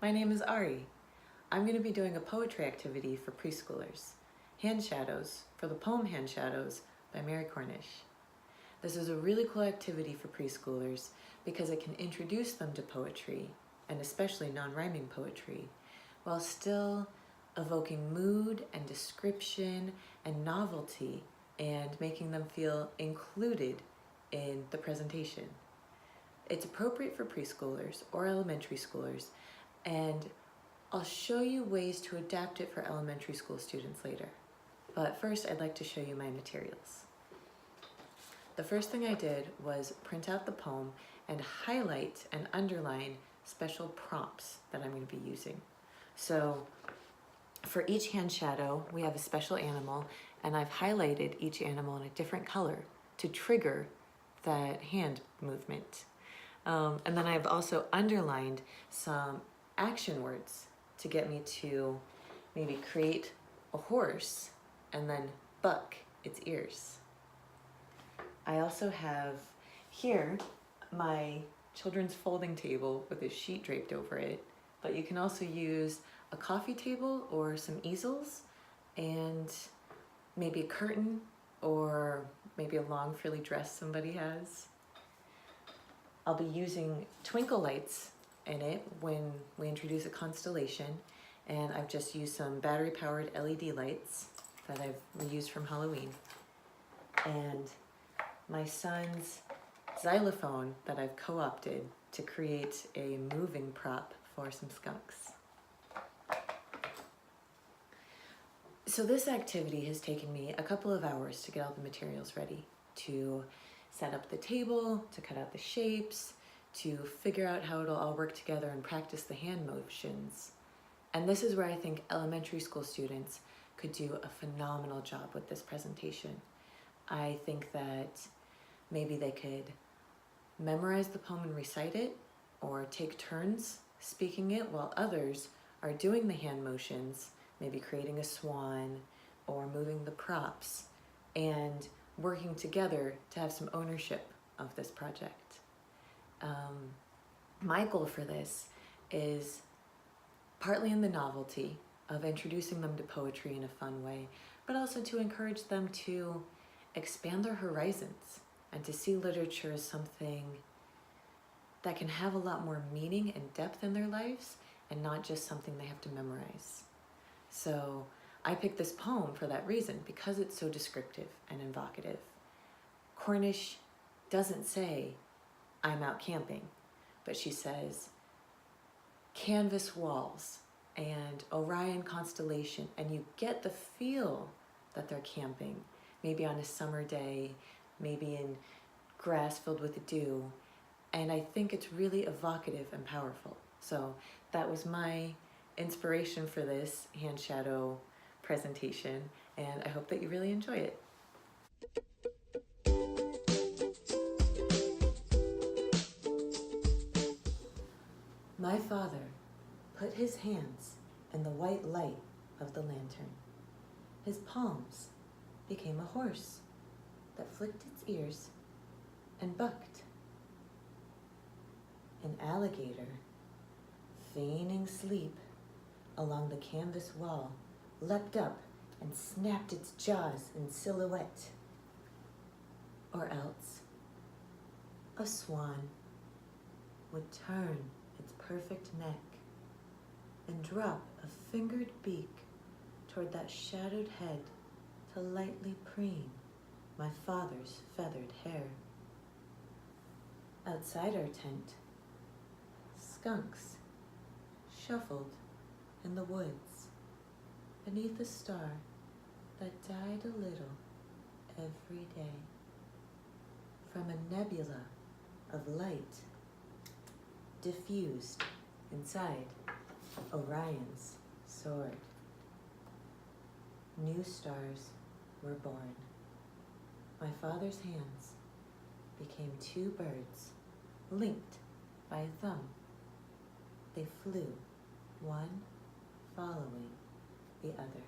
My name is Ari. I'm going to be doing a poetry activity for preschoolers, Hand Shadows, for the poem Hand Shadows by Mary Cornish. This is a really cool activity for preschoolers because it can introduce them to poetry, and especially non-rhyming poetry, while still evoking mood and description and novelty and making them feel included in the presentation. It's appropriate for preschoolers or elementary schoolers, and I'll show you ways to adapt it for elementary school students later. But first, I'd like to show you my materials. The first thing I did was print out the poem and highlight and underline special prompts that I'm going to be using. So for each hand shadow, we have a special animal, and I've highlighted each animal in a different color to trigger that hand movement. And then I've also underlined some action words to get me to maybe create a horse and then buck its ears. I also have here my children's folding table with a sheet draped over it, but you can also use a coffee table or some easels and maybe a curtain or maybe a long frilly dress somebody has. I'll be using twinkle lights in it when we introduce a constellation, and I've just used some battery-powered LED lights that I've reused from Halloween, and my son's xylophone that I've co-opted to create a moving prop for some skunks. So this activity has taken me a couple of hours to get all the materials ready, to set up the table, to cut out the shapes, to figure out how it'll all work together and practice the hand motions. And this is where I think elementary school students could do a phenomenal job with this presentation. I think that maybe they could memorize the poem and recite it, or take turns speaking it while others are doing the hand motions, maybe creating a swan or moving the props, and working together to have some ownership of this project. My goal for this is partly in the novelty of introducing them to poetry in a fun way, but also to encourage them to expand their horizons and to see literature as something that can have a lot more meaning and depth in their lives and not just something they have to memorize. So I picked this poem for that reason, because it's so descriptive and evocative. Cornish doesn't say, "I'm out camping," but she says, "canvas walls" and Orion constellation, and you get the feel that they're camping, maybe on a summer day, maybe in grass filled with dew, and I think it's really evocative and powerful. So that was my inspiration for this hand shadow presentation, and I hope that you really enjoy it. My father put his hands in the white light of the lantern. His palms became a horse that flicked its ears and bucked. An alligator, feigning sleep along the canvas wall, leapt up and snapped its jaws in silhouette. Or else, a swan would turn its perfect neck and drop a fingered beak toward that shadowed head to lightly preen my father's feathered hair. Outside our tent, skunks shuffled in the woods beneath a star that died a little every day from a nebula of light diffused inside Orion's sword. New stars were born. My father's hands became two birds linked by a thumb. They flew, one following the other.